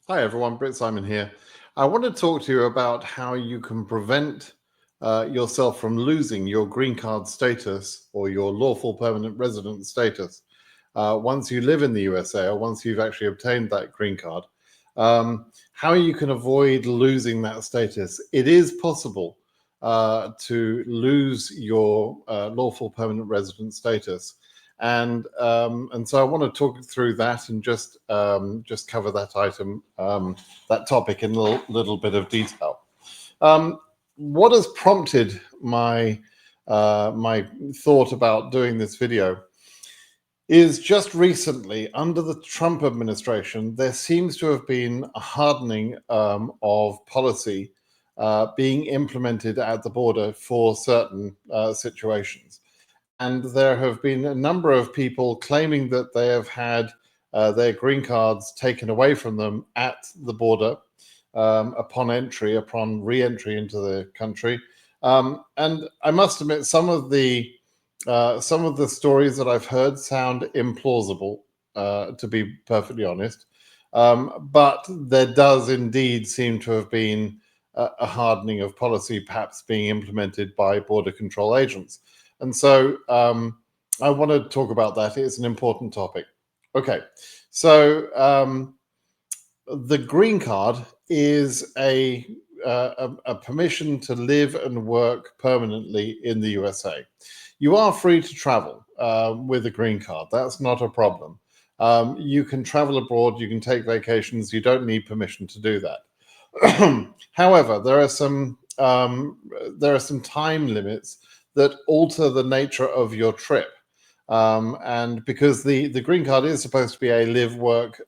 Hi everyone, BritSimon here. I want to talk to you about how you can prevent yourself from losing your green card status or your lawful permanent resident status once you live in the USA or once you've actually obtained that green card. How you can avoid losing that status. It is possible to lose your lawful permanent resident status. And so I want to talk through that and just cover that item, that topic in a little bit of detail. What has prompted my thought about doing this video is just recently, under the Trump administration, there seems to have been a hardening of policy being implemented at the border for certain situations. And there have been a number of people claiming that they have had their green cards taken away from them at the border upon re-entry into the country. And I must admit, some of the stories that I've heard sound implausible, to be perfectly honest. But there does indeed seem to have been a hardening of policy, perhaps being implemented by border control agents. And so I want to talk about that. It's an important topic. Okay, so the green card is a permission to live and work permanently in the USA. You are free to travel with a green card. That's not a problem. You can travel abroad, you can take vacations, you don't need permission to do that. However, there are some time limits that alter the nature of your trip. And because the green card is supposed to be a live work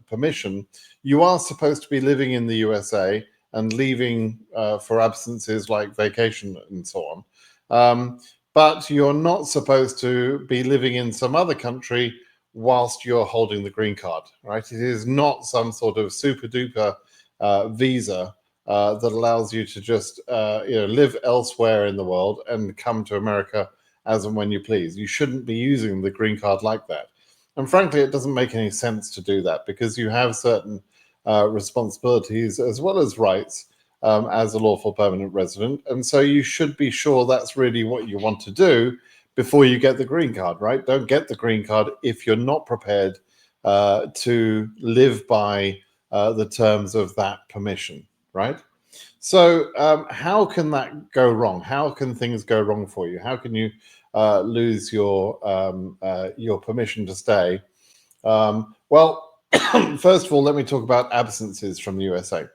permission, you are supposed to be living in the USA and leaving for absences like vacation and so on. But you're not supposed to be living in some other country whilst you're holding the green card, right? It is not some sort of super duper visa that allows you to just live elsewhere in the world and come to America as and when you please. You shouldn't be using the green card like that. And frankly, it doesn't make any sense to do that because you have certain responsibilities as well as rights as a lawful permanent resident. And so you should be sure that's really what you want to do before you get the green card, right? Don't get the green card if you're not prepared to live by the terms of that permission, right? So how can that go wrong? How can things go wrong for you? How can you lose your permission to stay? Well, first of all, let me talk about absences from the USA.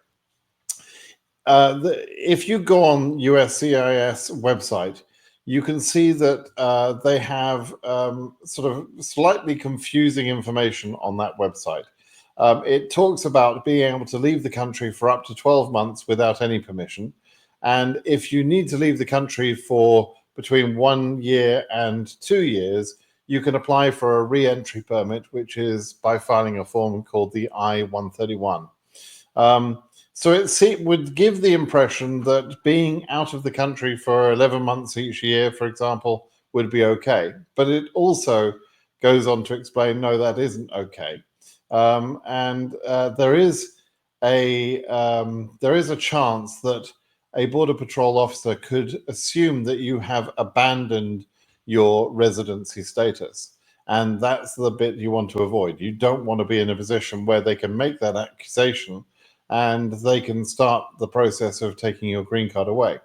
If you go on USCIS website, you can see that they have sort of slightly confusing information on that website. It talks about being able to leave the country for up to 12 months without any permission. And if you need to leave the country for between 1 year and 2 years, you can apply for a re-entry permit, which is by filing a form called the I-131. So it would give the impression that being out of the country for 11 months each year, for example, would be okay. But it also goes on to explain, no, that isn't okay. And there is a chance that a Border Patrol officer could assume that you have abandoned your residency status. And that's the bit you want to avoid. You don't want to be in a position where they can make that accusation and they can start the process of taking your green card away.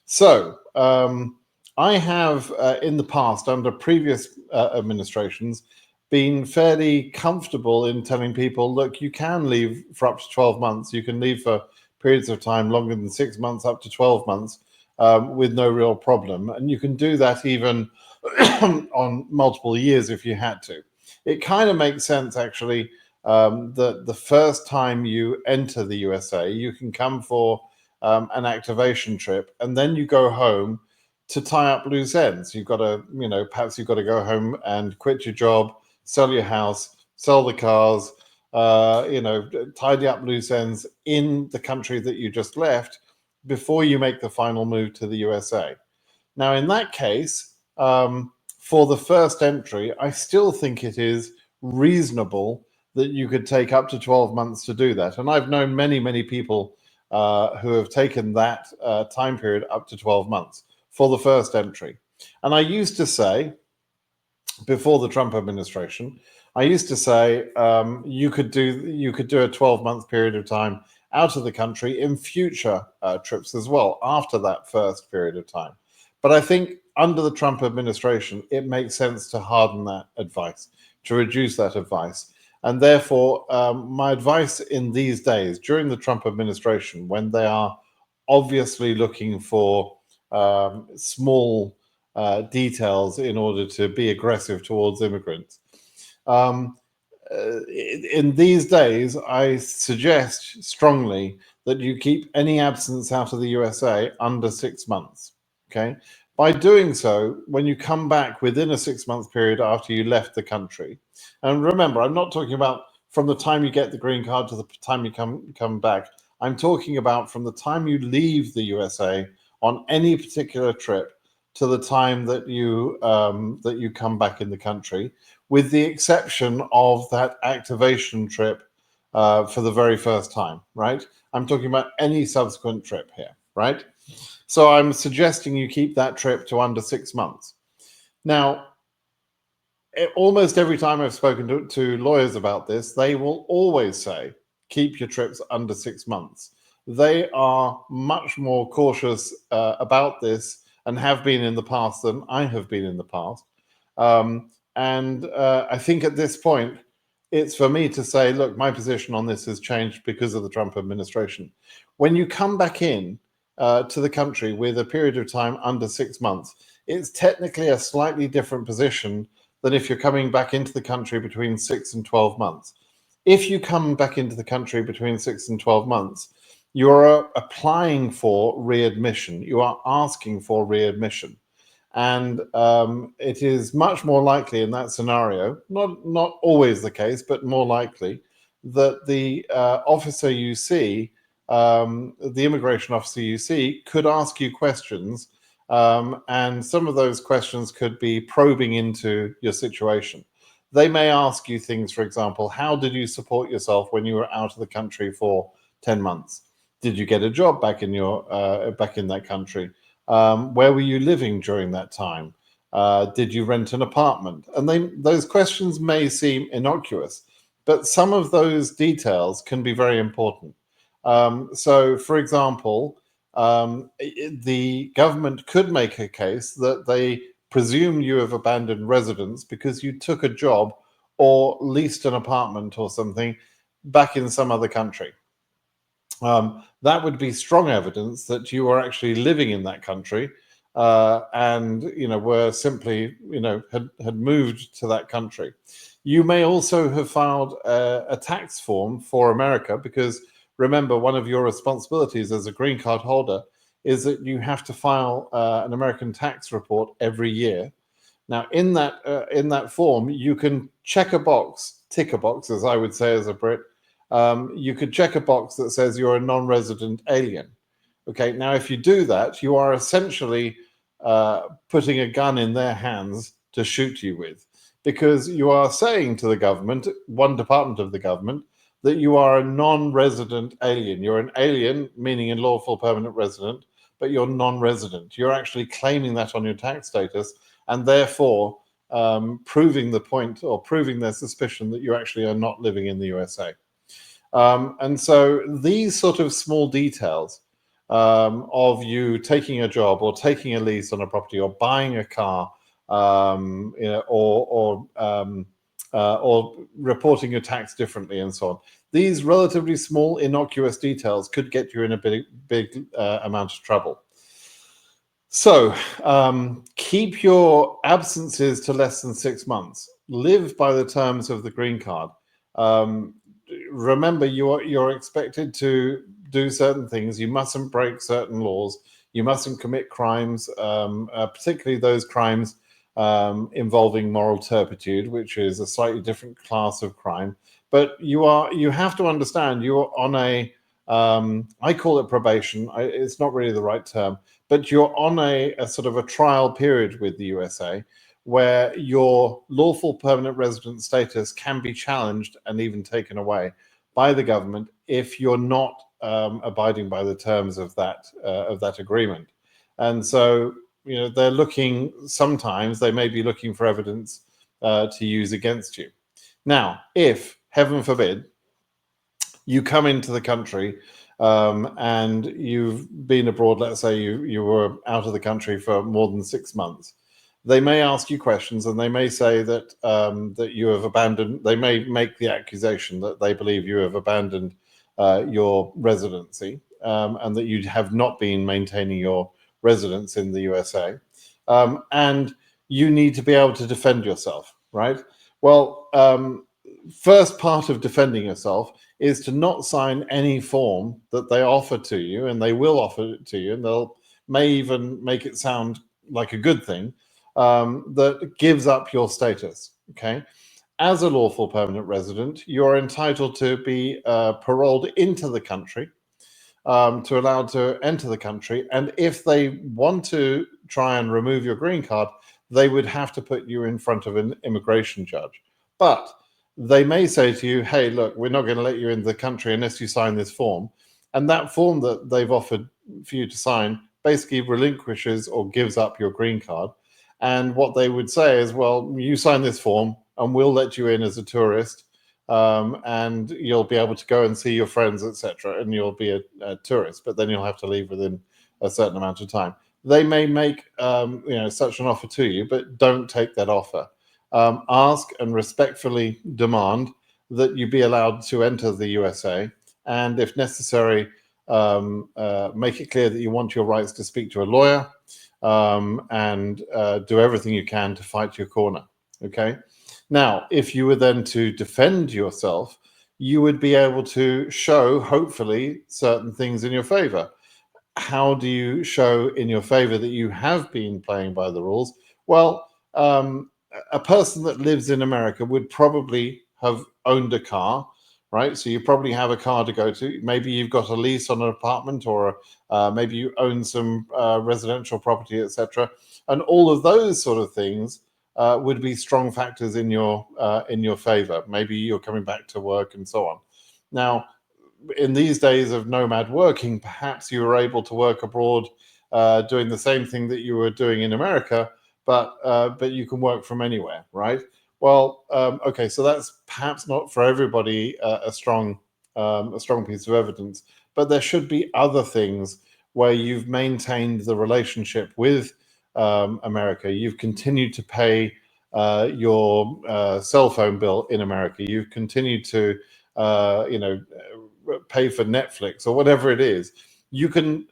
So I have, in the past, under previous administrations, been fairly comfortable in telling people, look, you can leave for up to 12 months. You can leave for periods of time longer than 6 months, up to 12 months, with no real problem. And you can do that even on multiple years if you had to. It kind of makes sense, actually, that the first time you enter the USA, you can come for an activation trip, and then you go home to tie up loose ends. You've got to, perhaps you've got to go home and quit your job, sell your house, sell the cars, tidy up loose ends in the country that you just left before you make the final move to the USA. Now, in that case, for the first entry, I still think it is reasonable that you could take up to 12 months to do that. And I've known many, many people who have taken that time period up to 12 months for the first entry. And I used to say, before the Trump administration, I used to say you could do a 12-month period of time out of the country in future trips as well after that first period of time. But I think under the Trump administration, it makes sense to harden that advice, to reduce that advice. And therefore, my advice in these days, during the Trump administration, when they are obviously looking for small details in order to be aggressive towards immigrants, in these days, I suggest strongly that you keep any absence out of the USA under 6 months. Okay. By doing so, when you come back within a 6-month period after you left the country, and remember, I'm not talking about from the time you get the green card to the time you come back. I'm talking about from the time you leave the USA on any particular trip to the time that you come back in the country, with the exception of that activation trip for the very first time, right? I'm talking about any subsequent trip here, right? So I'm suggesting you keep that trip to under 6 months. Now, almost every time I've spoken to lawyers about this, they will always say, keep your trips under 6 months. They are much more cautious about this and have been in the past than I have been in the past. And I think at this point, it's for me to say, look, my position on this has changed because of the Trump administration. When you come back in to the country with a period of time under 6 months, it's technically a slightly different position than if you're coming back into the country between 6 and 12 months. If you come back into the country between 6 and 12 months, you're applying for readmission. You are asking for readmission. And it is much more likely in that scenario, not always the case, but more likely, that the officer you see, the immigration officer you see, could ask you questions, and some of those questions could be probing into your situation. They may ask you things, for example, how did you support yourself when you were out of the country for 10 months? Did you get a job back in that country? Where were you living during that time? Did you rent an apartment? And those questions may seem innocuous, but some of those details can be very important. So, for example, the government could make a case that they presume you have abandoned residence because you took a job or leased an apartment or something back in some other country. That would be strong evidence that you were actually living in that country and were simply had moved to that country. You may also have filed a tax form for America, because remember, one of your responsibilities as a green card holder is that you have to file an American tax report every year. Now, in that form, you can tick a box, as I would say as a Brit. You could check a box that says you're a non-resident alien. Okay, now if you do that, you are essentially putting a gun in their hands to shoot you with, because you are saying to the government, one department of the government, that you are a non-resident alien. You're an alien, meaning a lawful permanent resident, but you're non-resident. You're actually claiming that on your tax status, and therefore proving the point, or proving their suspicion that you actually are not living in the USA. And so these sort of small details of you taking a job or taking a lease on a property or buying a car, or reporting your tax differently and so on. These relatively small, innocuous details could get you in a big amount of trouble. So keep your absences to less than 6 months. Live by the terms of the green card. Remember, you're expected to do certain things. You mustn't break certain laws. You mustn't commit crimes, particularly those crimes involving moral turpitude, which is a slightly different class of crime. But you have to understand, you are on a I call it probation. It's not really the right term, but you're on a sort of a trial period with the USA, where your lawful permanent resident status can be challenged and even taken away by the government if you're not abiding by the terms of that agreement. And so, they're looking, sometimes they may be looking for evidence to use against you. Now, if, heaven forbid, you come into the country and you've been abroad, let's say you were out of the country for more than 6 months, they may ask you questions, and they may say that that you have abandoned. They may make the accusation that they believe you have abandoned your residency, and that you have not been maintaining your residence in the USA, and you need to be able to defend yourself, right? Well, first part of defending yourself is to not sign any form that they offer to you, and they will offer it to you, and they'll may even make it sound like a good thing, that gives up your status. Okay, as a lawful permanent resident, you're entitled to be paroled into the country, to allow to enter the country, and if they want to try and remove your green card, they would have to put you in front of an immigration judge. But they may say to you, hey, look, we're not going to let you into the country unless you sign this form. And that form that they've offered for you to sign basically relinquishes or gives up your green card. And what they would say is, well, you sign this form and we'll let you in as a tourist, and you'll be able to go and see your friends, etc. And you'll be a tourist, but then you'll have to leave within a certain amount of time. They may make such an offer to you, but don't take that offer. Ask and respectfully demand that you be allowed to enter the USA, and if necessary, make it clear that you want your rights to speak to a lawyer, and do everything you can to fight your corner. Okay. Now, if you were then to defend yourself, you would be able to show, hopefully, certain things in your favor. How do you show in your favor that you have been playing by the rules? Well, a person that lives in America would probably have owned a car, right? So you probably have a car to go to. Maybe you've got a lease on an apartment, or maybe you own some residential property, etc. And all of those sort of things would be strong factors in your favor. Maybe you're coming back to work and so on. Now, in these days of nomad working, perhaps you were able to work abroad doing the same thing that you were doing in America, but you can work from anywhere, right? Well, okay, so that's perhaps not for everybody a strong piece of evidence, but there should be other things where you've maintained the relationship with America. You've continued to pay your cell phone bill in America. You've continued to pay for Netflix or whatever it is. You can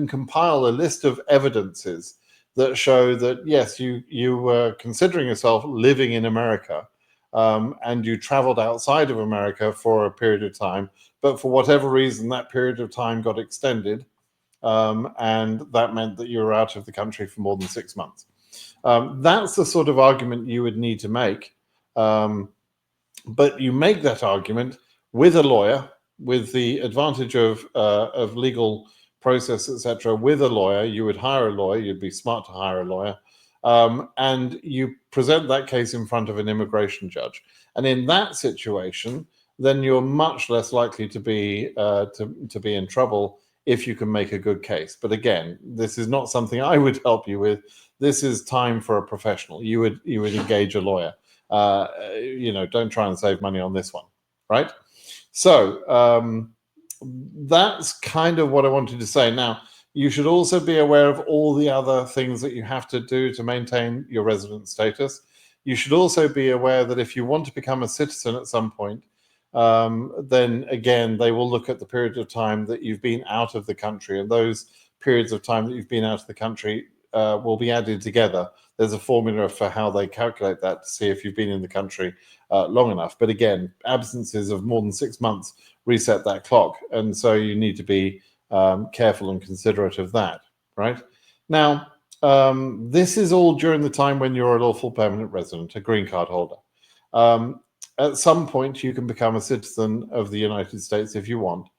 compile a list of evidences that show that yes, you were considering yourself living in America, and you traveled outside of America for a period of time, but for whatever reason that period of time got extended, and that meant that you were out of the country for more than 6 months. That's the sort of argument you would need to make, but you make that argument with a lawyer, with the advantage of legal process, etc. With a lawyer. You would hire a lawyer. You'd be smart to hire a lawyer, and you present that case in front of an immigration judge. And in that situation, then you're much less likely to be in trouble if you can make a good case. But again, this is not something I would help you with. This is time for a professional. You would engage a lawyer. Don't try and save money on this one, right? So that's kind of what I wanted to say. Now, you should also be aware of all the other things that you have to do to maintain your resident status. You should also be aware that if you want to become a citizen at some point, then again, they will look at the period of time that you've been out of the country, and those periods of time that you've been out of the country will be added together. There's a formula for how they calculate that to see if you've been in the country long enough. But again, absences of more than 6 months reset that clock. And so you need to be careful and considerate of that, right? Now, this is all during the time when you're a lawful permanent resident, a green card holder. At some point, you can become a citizen of the United States if you want.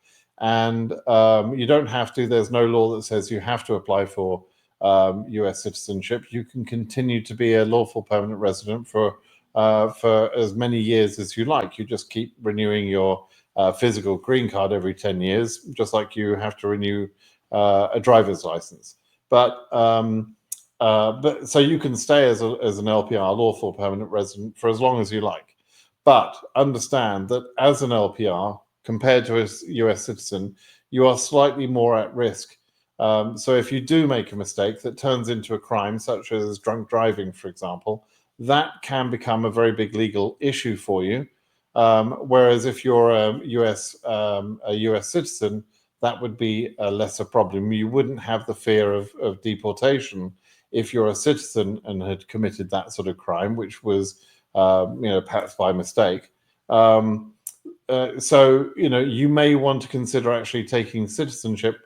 And you don't have to. There's no law that says you have to apply for US citizenship, you can continue to be a lawful permanent resident for as many years as you like. You just keep renewing your physical green card every 10 years, just like you have to renew a driver's license. But so you can stay as an LPR, lawful permanent resident, for as long as you like. But understand that as an LPR, compared to a US citizen, you are slightly more at risk. So if you do make a mistake that turns into a crime, such as drunk driving, for example, that can become a very big legal issue for you. Whereas if you're a US citizen, that would be a lesser problem. You wouldn't have the fear of deportation if you're a citizen and had committed that sort of crime, which was, perhaps by mistake. So, you may want to consider actually taking citizenship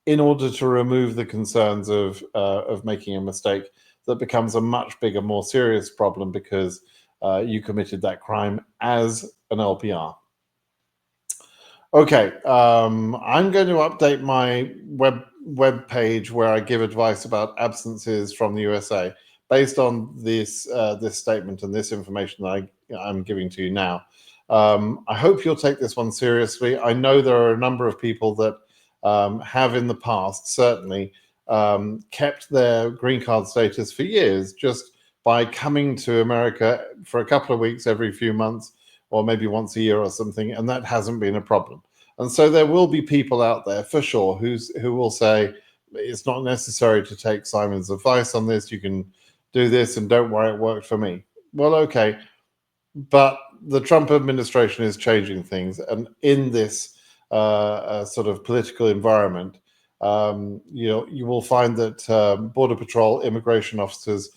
in order to remove the concerns of making a mistake that becomes a much bigger, more serious problem because you committed that crime as an LPR. Okay, I'm going to update my web page where I give advice about absences from the USA based on this statement and this information that I'm giving to you now. I hope you'll take this one seriously. I know there are a number of people that have in the past certainly kept their green card status for years just by coming to America for a couple of weeks every few months, or maybe once a year or something, and that hasn't been a problem. And so there will be people out there for sure who will say it's not necessary to take Simon's advice on this. You can do this, and don't worry, it worked for me. Well, okay, but the Trump administration is changing things, and in this sort of political environment, you will find that Border Patrol immigration officers,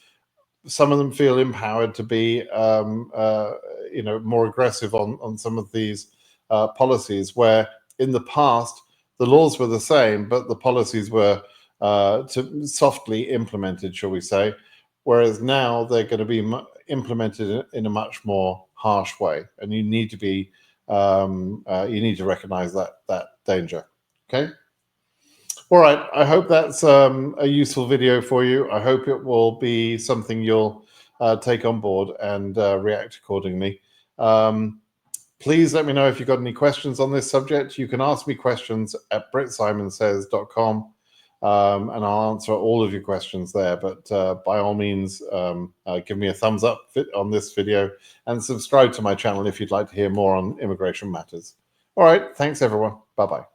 some of them feel empowered to be more aggressive on some of these policies, where in the past the laws were the same but the policies were softly implemented, shall we say, whereas now they're going to be implemented in a much more harsh way, and you need to be you need to recognize that danger. Okay. All right, I hope that's a useful video for you. I hope it will be something you'll take on board and react accordingly. Please let me know if you've got any questions on this subject. You can ask me questions at BritSimonSays.com, and I'll answer all of your questions there. But by all means, give me a thumbs up on this video and subscribe to my channel if you'd like to hear more on immigration matters. All right, thanks everyone. Bye-bye.